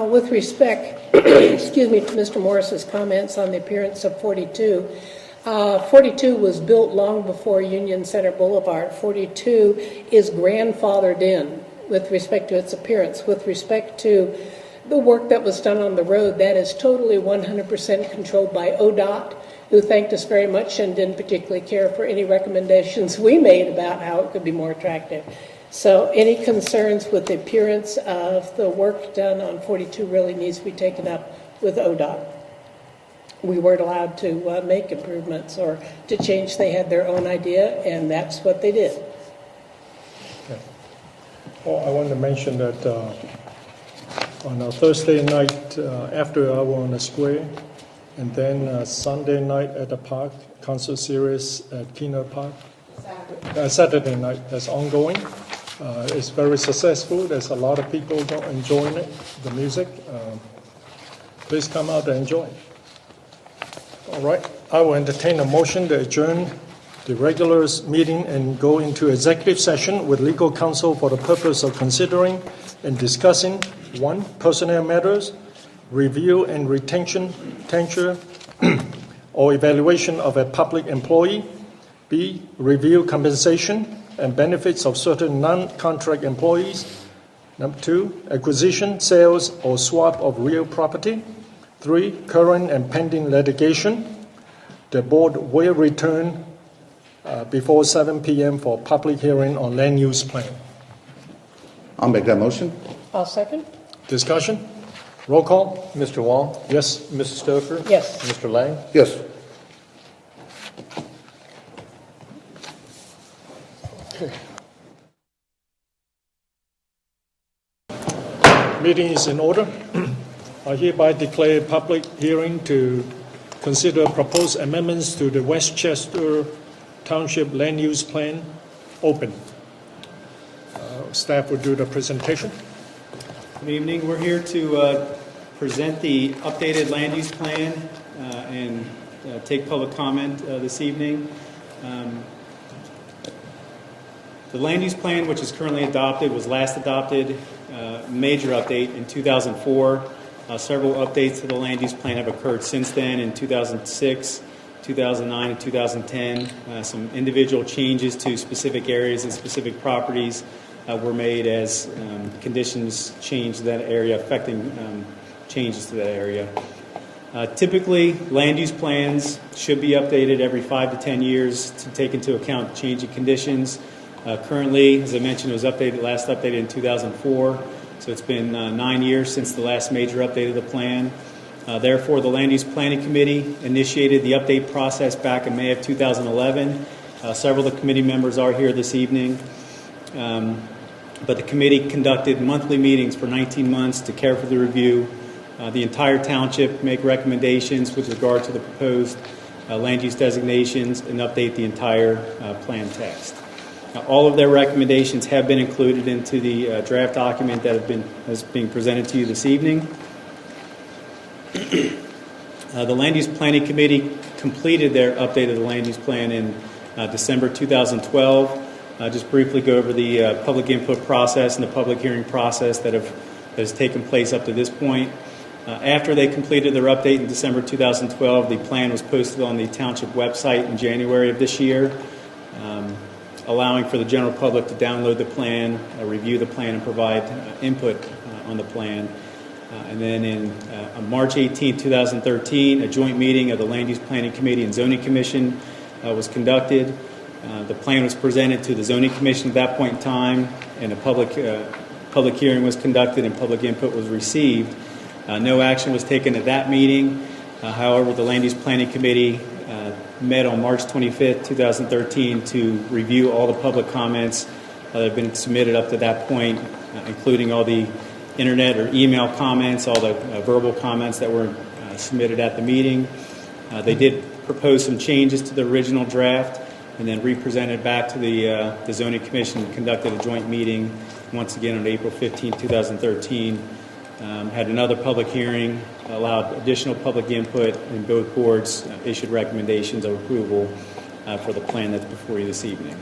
With respect, excuse me, to Mr. Morris's comments on the appearance of 42, 42 was built long before Union Center Boulevard. 42 is grandfathered in with respect to its appearance. With respect to the work that was done on the road, that is totally 100% controlled by ODOT, who thanked us very much and didn't particularly care for any recommendations we made about how it could be more attractive. So any concerns with the appearance of the work done on 42 really needs to be taken up with ODOT. We weren't allowed to make improvements or to change. They had their own idea, and that's what they did. Okay. Oh, I want to mention that on a Thursday night after hour on the square, and then Sunday night at the park, concert series at Keener Park. Saturday night, that's ongoing. It's very successful. There's a lot of people enjoying it, the music. Please come out and enjoy. All right, I will entertain a motion to adjourn the regular meeting and go into executive session with legal counsel for the purpose of considering and discussing 1, personnel matters, review and retention, tenure, or evaluation of a public employee. B, review compensation and benefits of certain non-contract employees. Number 2, acquisition, sales, or swap of real property. 3, current and pending litigation. The board will return before 7 p.m. for public hearing on land use plan. I'll make that motion. I'll second. Discussion? Roll call? Mr. Wong? Yes. Mrs. Stoker? Yes. Mr. Lang? Yes. Meeting is in order. I hereby declare a public hearing to consider proposed amendments to the Westchester Township Land Use Plan open. Staff will do the presentation. Good evening. We're here to present the updated land use plan and take public comment this evening. The land use plan, which is currently adopted, was last adopted, major update in 2004. Several updates to the land use plan have occurred since then in 2006, 2009, and 2010. Some individual changes to specific areas and specific properties were made as conditions changed that area, affecting changes to that area. Typically, land use plans should be updated every 5 to 10 years to take into account changing conditions. Currently, as I mentioned, it was last updated in 2004, so it's been 9 years since the last major update of the plan. Therefore, the Land Use Planning Committee initiated the update process back in May of 2011. Several of the committee members are here this evening. But the committee conducted monthly meetings for 19 months to carefully review the entire township, make recommendations with regard to the proposed land use designations, and update the entire plan text. All of their recommendations have been included into the draft document that is being presented to you this evening. The Land Use Planning Committee completed their update of the land use plan in December 2012. Just briefly go over the public input process and the public hearing process that has taken place up to this point. After they completed their update in December 2012, the plan was posted on the Township website in January of this year, allowing for the general public to download the plan, review the plan, and provide input on the plan. And then on March 18, 2013, a joint meeting of the Land Use Planning Committee and Zoning Commission was conducted. The plan was presented to the Zoning Commission at that point in time, and a public hearing was conducted and public input was received. No action was taken at that meeting. However, the Land Use Planning Committee met on March 25, 2013 to review all the public comments that have been submitted up to that point, including all the internet or email comments, all the verbal comments that were submitted at the meeting. They did propose some changes to the original draft and then re-presented back to the Zoning Commission and conducted a joint meeting once again on April 15, 2013. Had another public hearing, allowed additional public input, and both boards issued recommendations of approval for the plan that's before you this evening.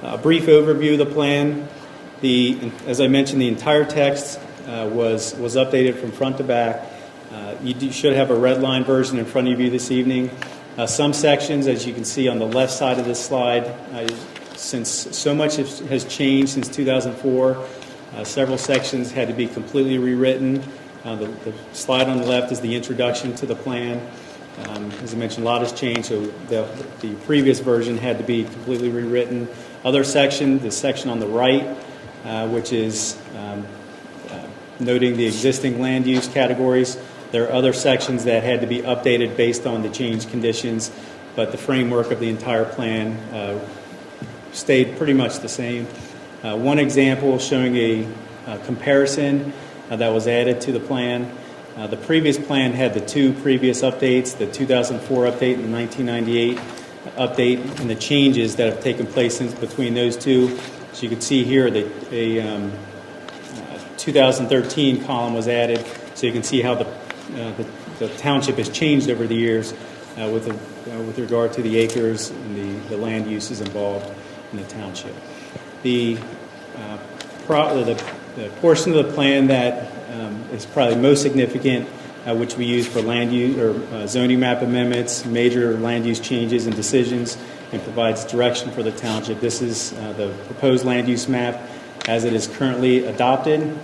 A brief overview of the plan. As I mentioned, the entire text was updated from front to back. You should have a red line version in front of you this evening. Some sections, as you can see on the left side of this slide, since so much has changed since 2004, several sections had to be completely rewritten. The slide on the left is the introduction to the plan. As I mentioned, a lot has changed, so the previous version had to be completely rewritten. Other section, the section on the right, which is noting the existing land use categories. There are other sections that had to be updated based on the changed conditions, but the framework of the entire plan stayed pretty much the same. One example showing a comparison that was added to the plan. The previous plan had the two previous updates, the 2004 update and the 1998 update, and the changes that have taken place between those two. So you can see here that a 2013 column was added, so you can see how the township has changed over the years with regard to the acres and the land uses involved in the township. The portion of the plan that is probably most significant, which we use for land use or zoning map amendments, major land use changes and decisions, and provides direction for the township. This is the proposed land use map as it is currently adopted.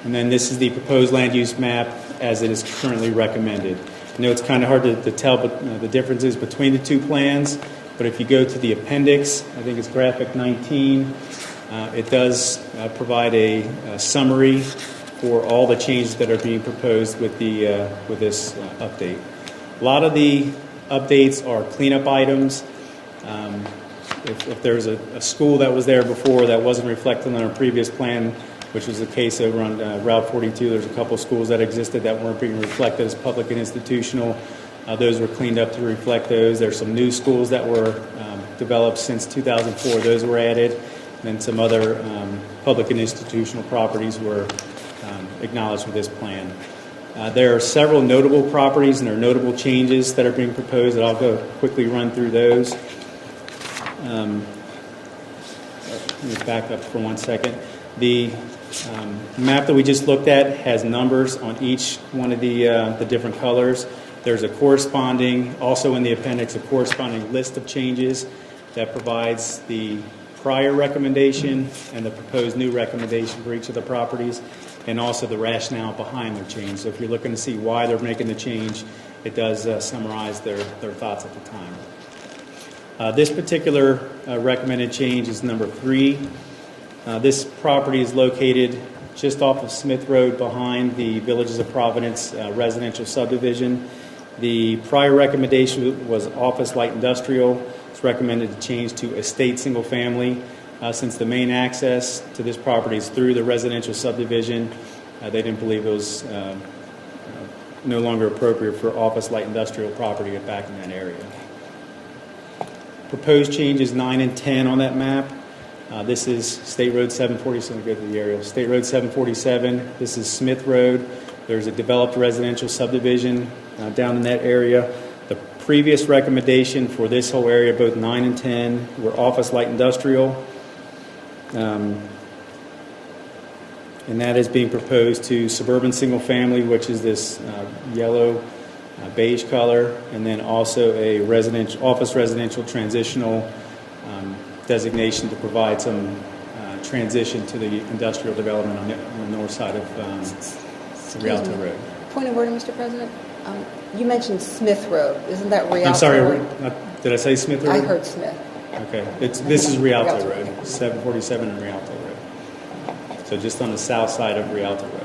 And then this is the proposed land use map as it is currently recommended. I know it's kind of hard to tell the differences between the two plans, but if you go to the appendix, I think it's graphic 19, it does provide a summary for all the changes that are being proposed with this update. A lot of the updates are cleanup items. If there's a school that was there before that wasn't reflected on our previous plan, which was the case over on Route 42, there's a couple of schools that existed that weren't being reflected as public and institutional. Those were cleaned up to reflect those. There's some new schools that were developed since 2004. Those were added. And some other public and institutional properties were acknowledged with this plan. There are several notable properties and there are notable changes that are being proposed that I'll go quickly run through those. Let me back up for 1 second. The map that we just looked at has numbers on each one of the different colors. There's a corresponding, also in the appendix, a corresponding list of changes that provides the prior recommendation and the proposed new recommendation for each of the properties, and also the rationale behind their change. So if you're looking to see why they're making the change, it does summarize their thoughts at the time. This particular recommended change is number 3. This property is located just off of Smith Road behind the Villages of Providence residential subdivision. The prior recommendation was office light industrial. It's recommended to change to estate single family. Since the main access to this property is through the residential subdivision, they didn't believe it was no longer appropriate for office light industrial property back in that area. Proposed changes 9 and 10 on that map. This is State Road 747. Go to the aerial. State Road 747. This is Smith Road. There's a developed residential subdivision down in that area. The previous recommendation for this whole area, both 9 and 10, were office light industrial. And that is being proposed to suburban single family, which is this yellow beige color, and then also a office residential transitional designation to provide some transition to the industrial development on the north side of Rialto Road. Point of order, Mr. President. You mentioned Smith Road. Isn't that Rialto I'm sorry, Road? did I say Smith Road? I heard Smith. Okay, this is Rialto Road, 747 and Rialto Road. So just on the south side of Rialto Road.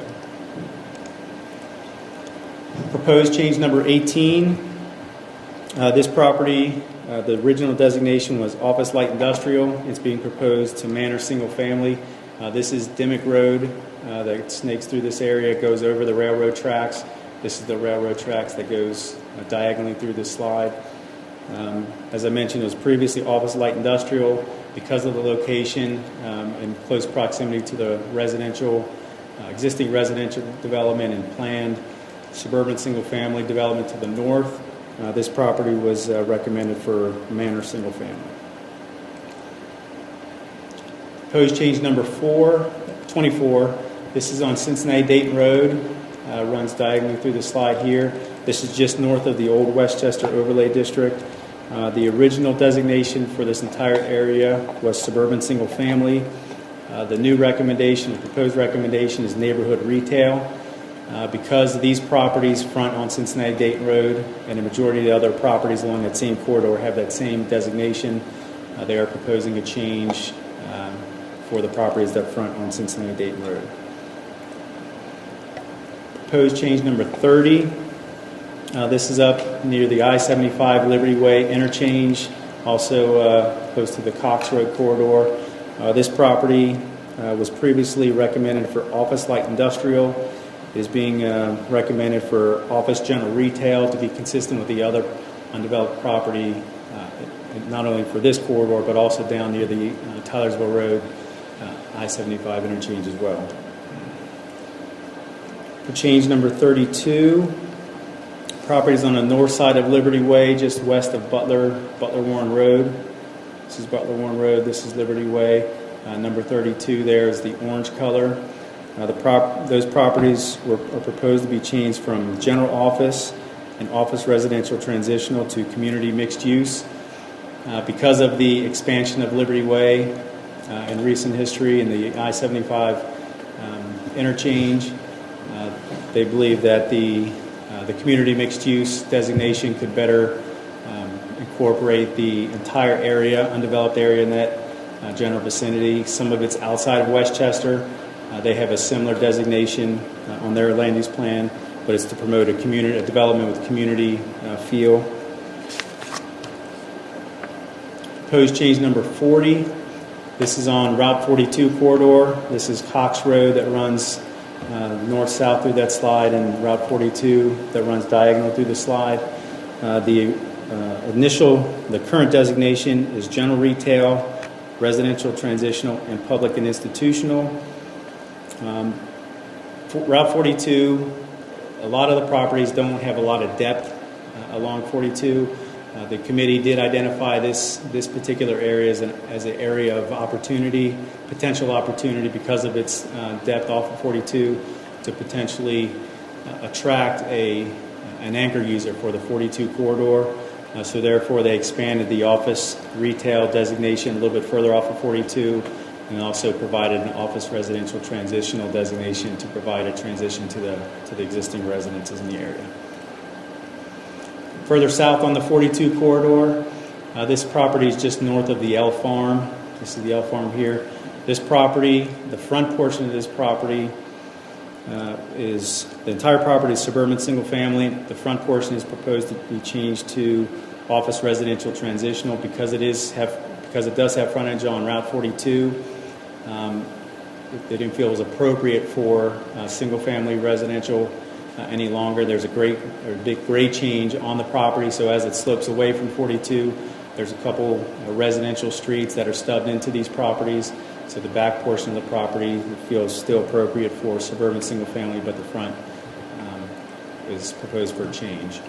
Proposed change number 18. This property, the original designation was office light industrial. It's being proposed to manor single family. This is Dimmick Road that snakes through this area, goes over the railroad tracks. This is the railroad tracks that goes diagonally through this slide. As I mentioned, it was previously office light industrial. Because of the location and close proximity to the existing residential development and planned suburban single-family development to the north, this property was recommended for manor single-family. Proposed change number 24. This is on Cincinnati-Dayton Road. Runs diagonally through the slide here. This is just north of the old Westchester Overlay District. The original designation for this entire area was suburban single-family. The new recommendation, the proposed recommendation, is neighborhood retail. Because these properties front on Cincinnati-Dayton Road and the majority of the other properties along that same corridor have that same designation, they are proposing a change for the properties that front on Cincinnati-Dayton Road. Proposed change number 30. This is up near the I-75 Liberty Way interchange, also close to the Cox Road corridor. This property was previously recommended for office light industrial. It is being recommended for office general retail to be consistent with the other undeveloped property, not only for this corridor, but also down near the Tylersville Road I-75 interchange as well. For change number 32, properties on the north side of Liberty Way, just west of Butler Warren Road. This is Butler Warren Road. This is Liberty Way. Number 32 there is the orange color. Those properties are proposed to be changed from general office and office residential transitional to community mixed use. Because of the expansion of Liberty Way in recent history and the I-75 interchange, they believe that the community mixed use designation could better incorporate the entire area, undeveloped area in that general vicinity. Some of it's outside of Westchester. They have a similar designation on their land use plan, but it's to promote a development with community feel. Proposed change number 40. This is on Route 42 corridor. This is Cox Road that runs north-south through that slide, and Route 42 that runs diagonal through the slide. The current designation is general retail, residential transitional, and public and institutional. Route 42, a lot of the properties don't have a lot of depth along 42. The committee did identify this particular area as an area of opportunity, potential opportunity, because of its depth off of 42 to potentially attract an anchor user for the 42 corridor. So therefore, they expanded the office retail designation a little bit further off of 42, and also provided an office residential transitional designation to provide a transition to the existing residences in the area. Further south on the 42 corridor, this property is just north of the L Farm. This is the L Farm here. This property, the front portion of this property, the entire property is suburban single family. The front portion is proposed to be changed to office residential transitional because it does have frontage on Route 42. They didn't feel it was appropriate for single family residential any longer. There's a big grade change on the property, so as it slopes away from 42, There's a couple residential streets that are stubbed into these properties, so the back portion of the property feels still appropriate for suburban single-family, but the front is proposed for a change.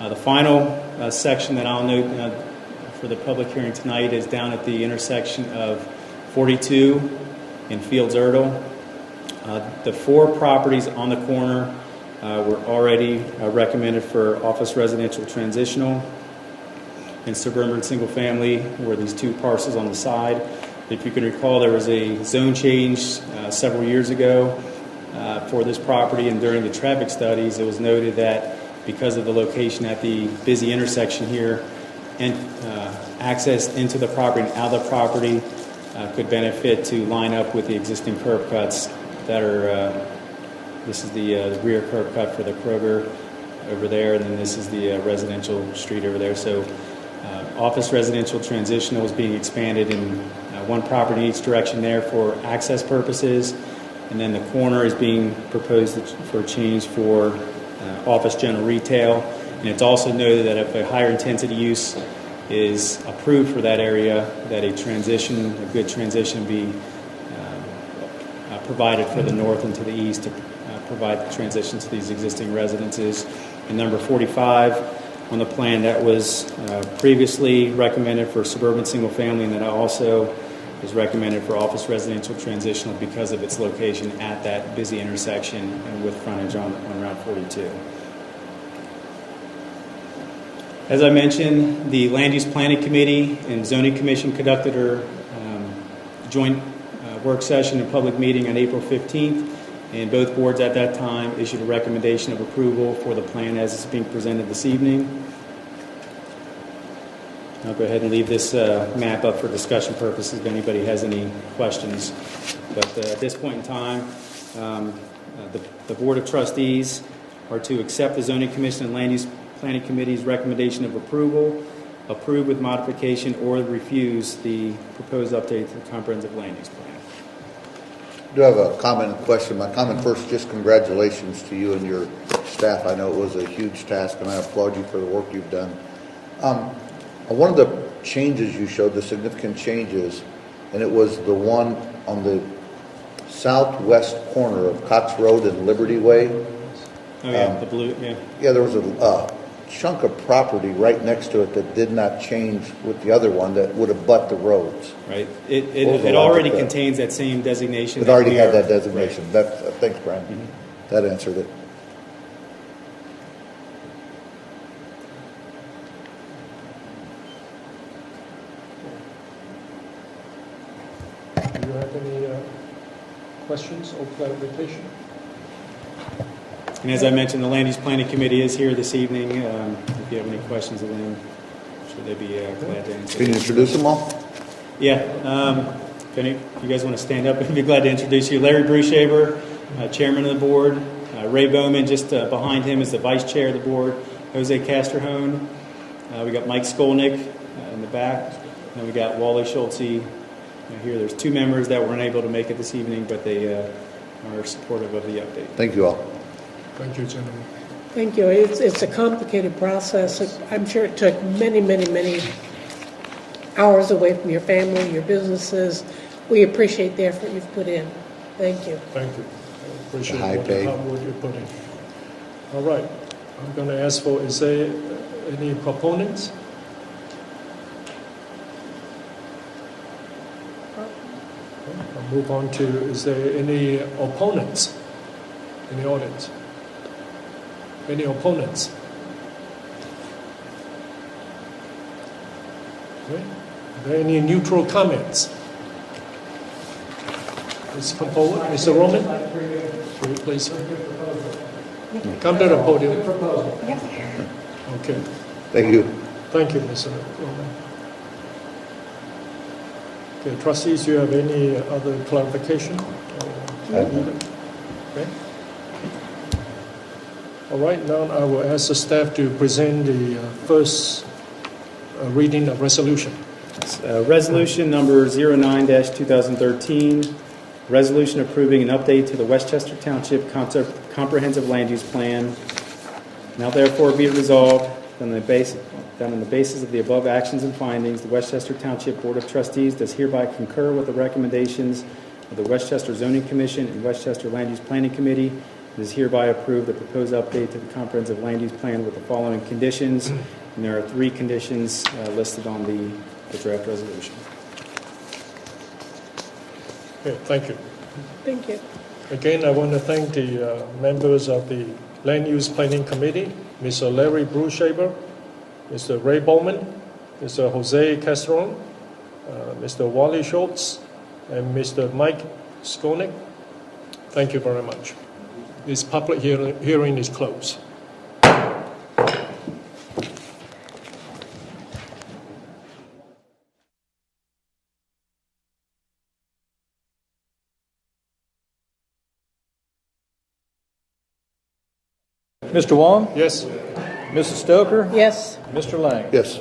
The final section that I'll note for the public hearing tonight is down at the intersection of 42 and Fields-Erdel. The 4 properties on the corner were already recommended for office residential transitional, and suburban single family were these 2 parcels on the side. If you can recall, there was a zone change several years ago for this property, and during the traffic studies it was noted that because of the location at the busy intersection here, and access into the property and out of the property could benefit to line up with the existing curb cuts that are, this is the rear curb cut for the Kroger over there, and then this is the residential street over there. So office residential transitional is being expanded in one property in each direction there for access purposes, and then the corner is being proposed for change for office general retail. And it's also noted that if a higher intensity use is approved for that area, that a good transition be provided for the north and to the east to provide the transition to these existing residences. And number 45 on the plan, that was previously recommended for suburban single family, and that also is recommended for office residential transitional because of its location at that busy intersection and with frontage on Route 42. As I mentioned, the Land Use Planning Committee and Zoning Commission conducted their joint work session and public meeting on April 15th, and both boards at that time issued a recommendation of approval for the plan as it's being presented this evening. I'll go ahead and leave this map up for discussion purposes if anybody has any questions. But at this point in time, the Board of Trustees are to accept the Zoning Commission and Land Use Planning Committee's recommendation of approval, approve with modification, or refuse the proposed update to the Comprehensive Land Use Plan. I do have a comment and question. My comment first, just congratulations to you and your staff. I know it was a huge task, and I applaud you for the work you've done. One of the changes you showed, the significant changes, and it was the one on the southwest corner of Cox Road and Liberty Way. Oh, yeah, the blue, yeah. Yeah, there was a chunk of property right next to it that did not change with the other one that would abut the roads. Right. It already contains that same designation. It already had that designation. Right. Thanks, Brian. Mm-hmm. That answered it. Do you have any questions or clarification? And as I mentioned, the Land Use Planning Committee is here this evening. If you have any questions of them, I'm sure they'd be glad to answer. Can you introduce them all? Yeah. If you guys want to stand up, I'd be glad to introduce you. Larry Brushaber, Chairman of the Board. Ray Bowman, just behind him, is the Vice Chair of the Board. Jose Castrejón. We got Mike Skolnick in the back. And we got Wally Schultze here. There's 2 members that weren't able to make it this evening, but they are supportive of the update. Thank you all. Thank you, gentlemen. Thank you. It's a complicated process. I'm sure it took many, many, many hours away from your family, your businesses. We appreciate the effort you've put in. Thank you. Thank you. I appreciate High all the pay. hard work you put in. All right. I'm going to ask for, is there any proponents? I'll move on to, is there any opponents in the audience? Any opponents? Okay. Are there any neutral comments? Let's come forward. Mr. Roman, will you please come to the podium? Okay. Thank you. Thank you, Mr. Roman. Okay, trustees, do you have any other clarification? Okay. All right, now I will ask the staff to present the first reading of resolution. Resolution number 09-2013, resolution approving an update to the Westchester Township Comprehensive Land Use Plan. Now therefore be it resolved that on the basis of the above actions and findings, the Westchester Township Board of Trustees does hereby concur with the recommendations of the Westchester Zoning Commission and Westchester Land Use Planning Committee, and is hereby approved the proposed update to the comprehensive land use plan with the following conditions. And there are 3 conditions listed on the draft resolution. Okay, thank you. Thank you. Again, I want to thank the members of the Land Use Planning Committee, Mr. Larry Brushaber, Mr. Ray Bowman, Mr. Jose Castron, Mr. Wally Schultz, and Mr. Mike Skolnick. Thank you very much. This public hearing is closed. Mr. Wong? Yes? Mrs. Stoker? Yes. Mr. Lang? Yes.